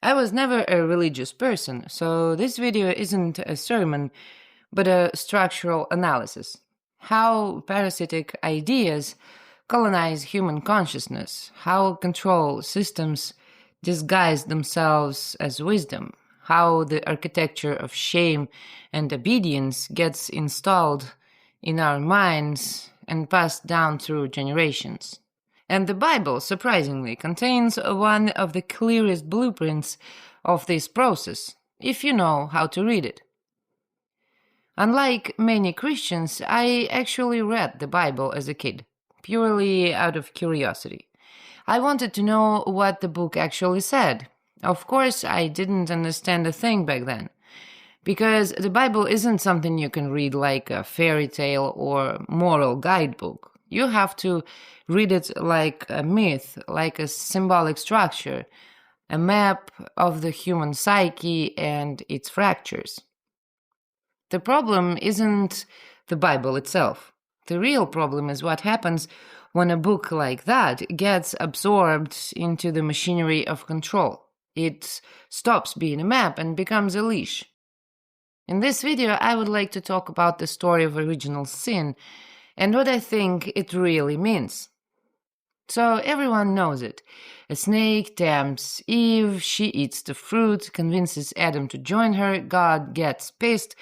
I was never a religious person, so this video isn't a sermon, but a structural analysis. How parasitic ideas colonize human consciousness, how control systems disguise themselves as wisdom, how the architecture of shame and obedience gets installed in our minds and passed down through generations. And the Bible, surprisingly, contains one of the clearest blueprints of this process, if you know how to read it. Unlike many Christians, I actually read the Bible as a kid, purely out of curiosity. I wanted to know what the book actually said. Of course, I didn't understand a thing back then, because the Bible isn't something you can read like a fairy tale or moral guidebook. You have to read it like a myth, like a symbolic structure, a map of the human psyche and its fractures. The problem isn't the Bible itself. The real problem is what happens when a book like that gets absorbed into the machinery of control. It stops being a map and becomes a leash. In this video, I would like to talk about the story of original sin and what I think it really means. So everyone knows it. A snake tempts Eve, she eats the fruit, convinces Adam to join her, God gets pissed,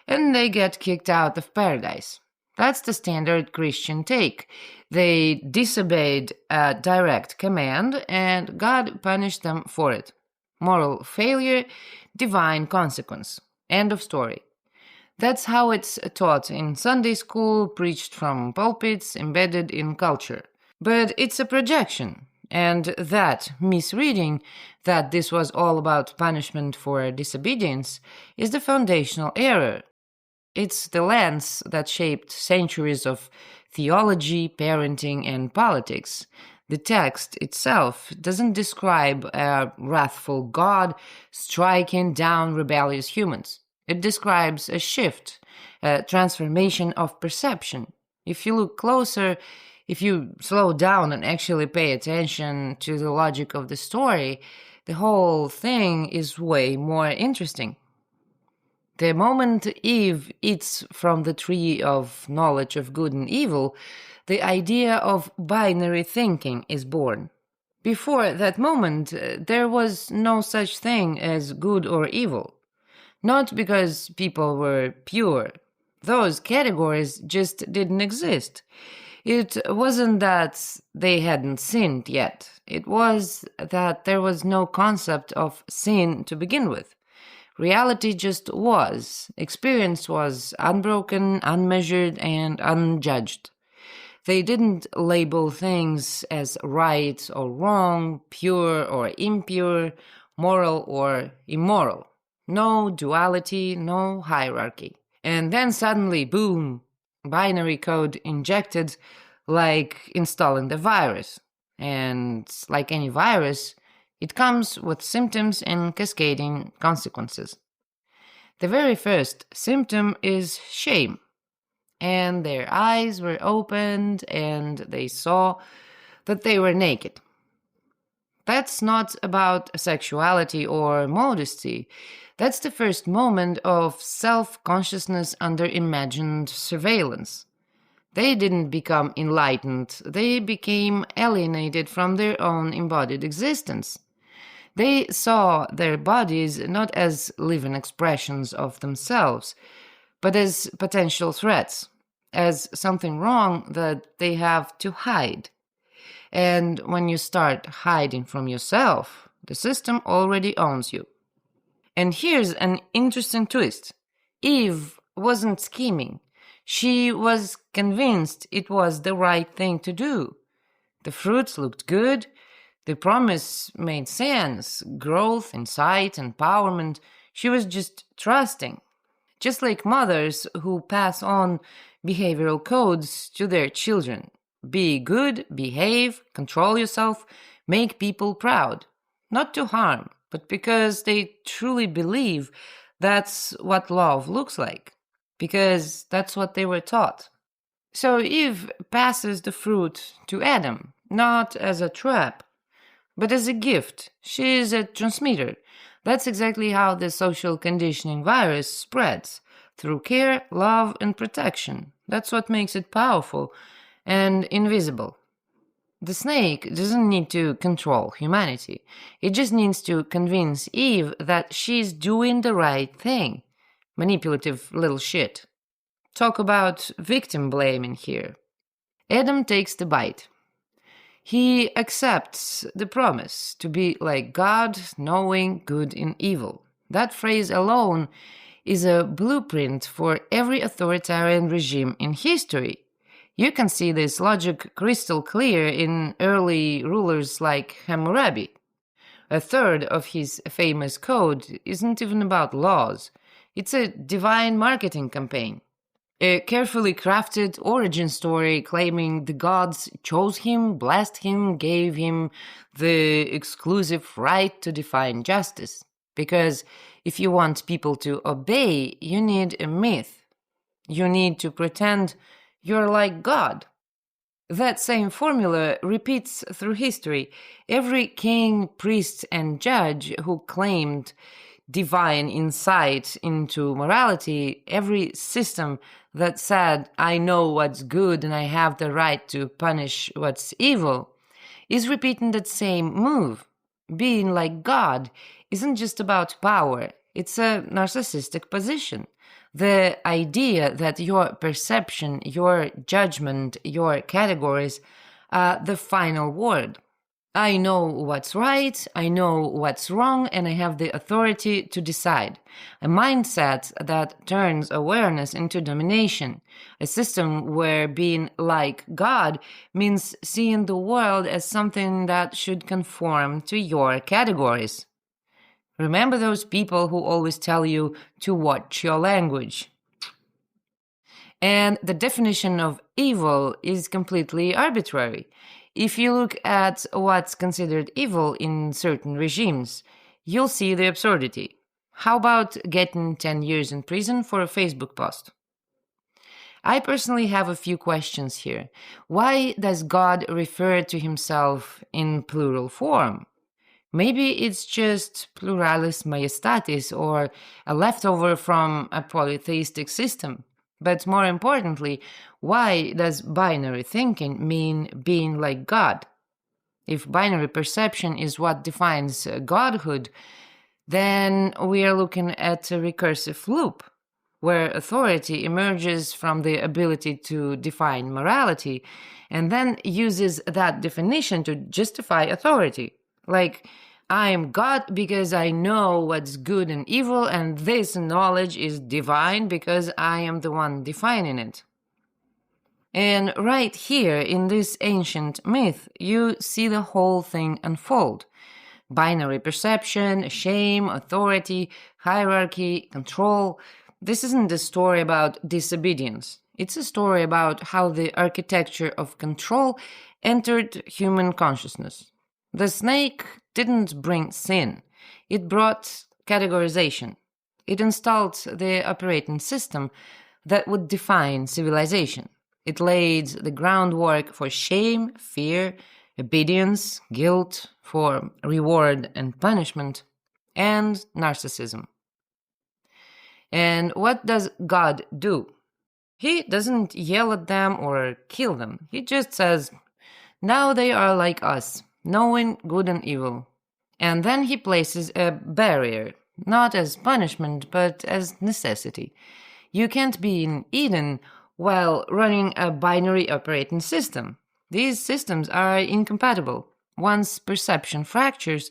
and they get kicked out of paradise. That's the standard Christian take. They disobeyed a direct command, and God punished them for it. Moral failure, divine consequence. End of story. That's how it's taught in Sunday school, preached from pulpits, embedded in culture. But it's a projection, and that misreading, that this was all about punishment for disobedience, is the foundational error. It's the lens that shaped centuries of theology, parenting, and politics. The text itself doesn't describe a wrathful God striking down rebellious humans. It describes a shift, a transformation of perception. If you look closer, if you slow down and actually pay attention to the logic of the story, the whole thing is way more interesting. The moment Eve eats from the tree of knowledge of good and evil, the idea of binary thinking is born. Before that moment, there was no such thing as good or evil. Not because people were pure. Those categories just didn't exist. It wasn't that they hadn't sinned yet. It was that there was no concept of sin to begin with. Reality just was. Experience was unbroken, unmeasured, and unjudged. They didn't label things as right or wrong, pure or impure, moral or immoral. No duality, no hierarchy. And then suddenly, boom, binary code injected, like installing the virus. And like any virus, it comes with symptoms and cascading consequences. The very first symptom is shame. And their eyes were opened and they saw that they were naked. That's not about sexuality or modesty. That's the first moment of self-consciousness under imagined surveillance. They didn't become enlightened. They became alienated from their own embodied existence. They saw their bodies not as living expressions of themselves, but as potential threats, as something wrong that they have to hide. And when you start hiding from yourself, the system already owns you. And here's an interesting twist. Eve wasn't scheming. She was convinced it was the right thing to do. The fruits looked good. The promise made sense. Growth, insight, empowerment. She was just trusting. Just like mothers who pass on behavioral codes to their children. Be good, behave, control yourself, make people proud. Not to harm, but because they truly believe that's what love looks like. Because that's what they were taught. So Eve passes the fruit to Adam, not as a trap, but as a gift. She is a transmitter. That's exactly how the social conditioning virus spreads through care, love, and protection. That's what makes it powerful and invisible. The snake doesn't need to control humanity. It just needs to convince Eve that she's doing the right thing. Manipulative little shit. Talk about victim blaming here. Adam takes the bite. He accepts the promise to be like God, knowing good and evil. That phrase alone is a blueprint for every authoritarian regime in history. You can see this logic crystal clear in early rulers like Hammurabi. A third of his famous code isn't even about laws. It's a divine marketing campaign. A carefully crafted origin story claiming the gods chose him, blessed him, gave him the exclusive right to define justice. Because if you want people to obey, you need a myth. You need to pretend you're like God. That same formula repeats through history. Every king, priest, and judge who claimed divine insight into morality, every system that said, I know what's good and I have the right to punish what's evil, is repeating that same move. Being like God isn't just about power, it's a narcissistic position. The idea that your perception, your judgment, your categories are the final word. I know what's right, I know what's wrong, and I have the authority to decide. A mindset that turns awareness into domination. A system where being like God means seeing the world as something that should conform to your categories. Remember those people who always tell you to watch your language. And the definition of evil is completely arbitrary. If you look at what's considered evil in certain regimes, you'll see the absurdity. How about getting 10 years in prison for a Facebook post? I personally have a few questions here. Why does God refer to himself in plural form? Maybe it's just pluralis majestatis or a leftover from a polytheistic system. But more importantly, why does binary thinking mean being like God? If binary perception is what defines godhood, then we are looking at a recursive loop, where authority emerges from the ability to define morality and then uses that definition to justify authority. Like, I am God because I know what's good and evil, and this knowledge is divine because I am the one defining it. And right here in this ancient myth, you see the whole thing unfold. Binary perception, shame, authority, hierarchy, control. This isn't a story about disobedience. It's a story about how the architecture of control entered human consciousness. The snake didn't bring sin. It brought categorization. It installed the operating system that would define civilization. It laid the groundwork for shame, fear, obedience, guilt, for reward and punishment, and narcissism. And what does God do? He doesn't yell at them or kill them. He just says, now they are like us, knowing good and evil. And then he places a barrier, not as punishment, but as necessity. You can't be in Eden while running a binary operating system. These systems are incompatible. Once perception fractures,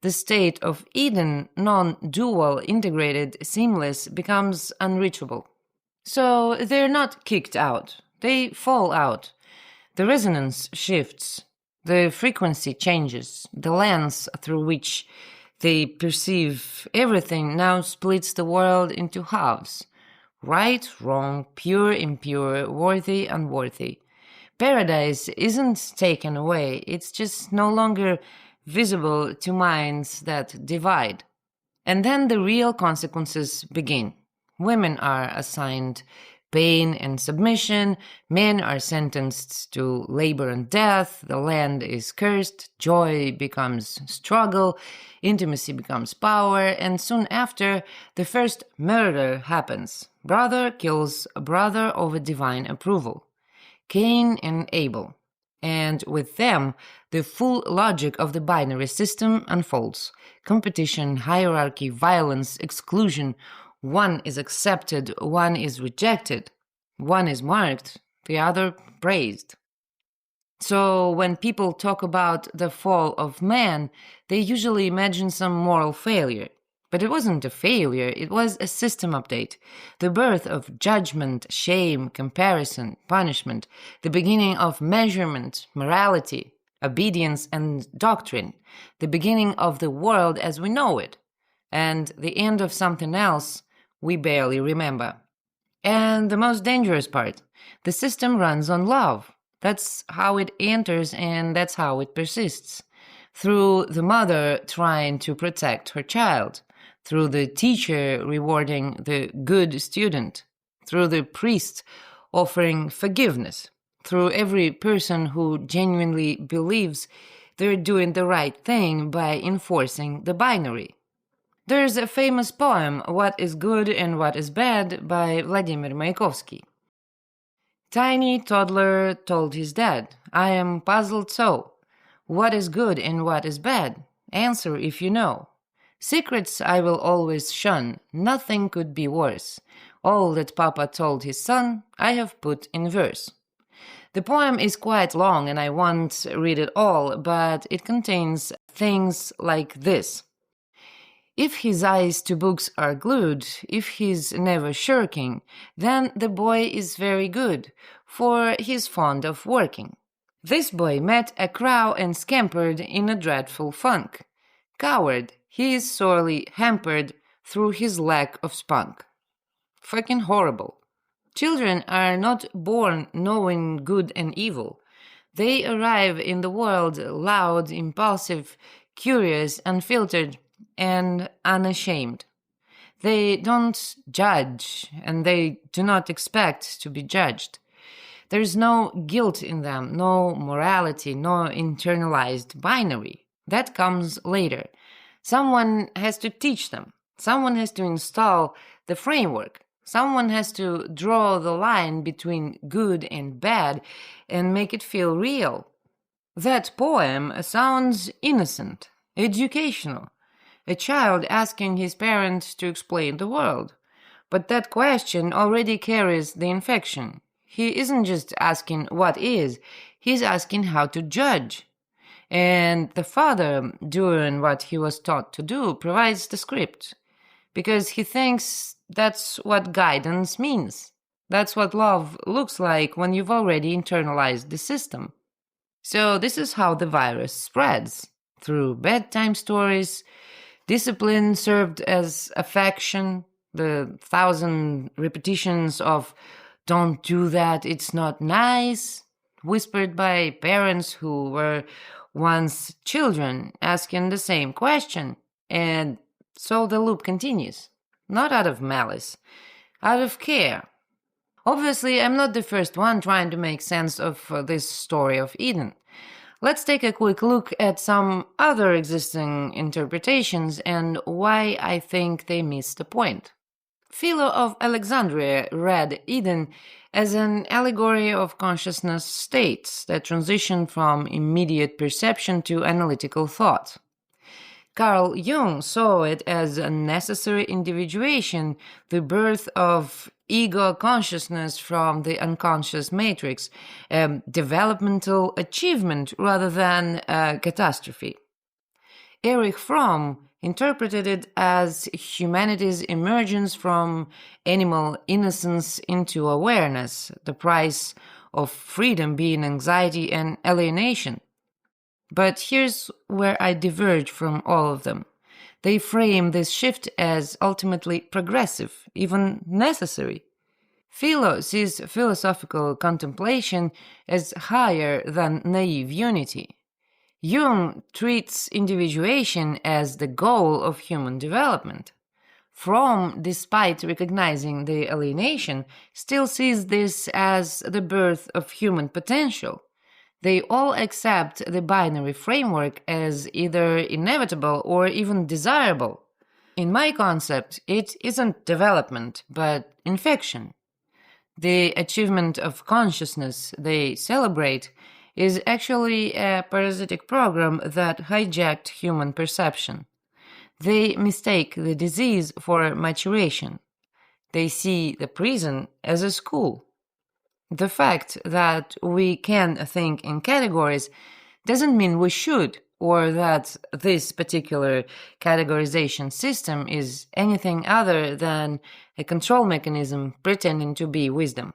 the state of Eden, non-dual, integrated, seamless, becomes unreachable. So they're not kicked out. They fall out. The resonance shifts. The frequency changes. The lens through which they perceive everything now splits the world into halves. Right, wrong, pure, impure, worthy, unworthy. Paradise isn't taken away. It's just no longer visible to minds that divide. And then the real consequences begin. Women are assigned pain and submission, men are sentenced to labor and death, the land is cursed, joy becomes struggle, intimacy becomes power, and soon after, the first murder happens. Brother kills brother over divine approval. Cain and Abel. And with them, the full logic of the binary system unfolds. Competition, hierarchy, violence, exclusion. One is accepted, one is rejected. One is marked, the other praised. So when people talk about the fall of man, they usually imagine some moral failure. But it wasn't a failure, it was a system update. The birth of judgment, shame, comparison, punishment, the beginning of measurement, morality, obedience, and doctrine, the beginning of the world as we know it, and the end of something else we barely remember. And the most dangerous part, the system runs on love. That's how it enters and that's how it persists. Through the mother trying to protect her child, through the teacher rewarding the good student, through the priest offering forgiveness, through every person who genuinely believes they're doing the right thing by enforcing the binary. There's a famous poem, What is Good and What is Bad, by Vladimir Mayakovsky. Tiny toddler told his dad, I am puzzled so. What is good and what is bad? Answer if you know. Secrets I will always shun, nothing could be worse. All that Papa told his son, I have put in verse. The poem is quite long and I won't read it all, but it contains things like this. If his eyes to books are glued, if he's never shirking, then the boy is very good, for he's fond of working. This boy met a crow and scampered in a dreadful funk. Coward, he is sorely hampered through his lack of spunk. Fucking horrible. Children are not born knowing good and evil. They arrive in the world loud, impulsive, curious, unfiltered, and unashamed. They don't judge, and they do not expect to be judged. There's no guilt in them, no morality, no internalized binary. That comes later. Someone has to teach them. Someone has to install the framework. Someone has to draw the line between good and bad and make it feel real. That poem sounds innocent, educational. A child asking his parents to explain the world. But that question already carries the infection. He isn't just asking what is, he's asking how to judge. And the father, doing what he was taught to do, provides the script. Because he thinks that's what guidance means. That's what love looks like when you've already internalized the system. So this is how the virus spreads. Through bedtime stories, discipline served as affection, the 1,000 repetitions of "don't do that, it's not nice," whispered by parents who were once children asking the same question. And so the loop continues, not out of malice, out of care. Obviously, I'm not the first one trying to make sense of this story of Eden. Let's take a quick look at some other existing interpretations and why I think they miss the point. Philo of Alexandria read Eden as an allegory of consciousness states that transition from immediate perception to analytical thought. Carl Jung saw it as a necessary individuation, the birth of ego consciousness from the unconscious matrix, a developmental achievement rather than a catastrophe. Erich Fromm interpreted it as humanity's emergence from animal innocence into awareness, the price of freedom being anxiety and alienation. But here's where I diverge from all of them. They frame this shift as ultimately progressive, even necessary. Philo sees philosophical contemplation as higher than naive unity. Jung treats individuation as the goal of human development. Fromm, despite recognizing the alienation, still sees this as the birth of human potential. They all accept the binary framework as either inevitable or even desirable. In my concept, it isn't development, but infection. The achievement of consciousness they celebrate is actually a parasitic program that hijacked human perception. They mistake the disease for maturation. They see the prison as a school. The fact that we can think in categories doesn't mean we should, or that this particular categorization system is anything other than a control mechanism pretending to be wisdom.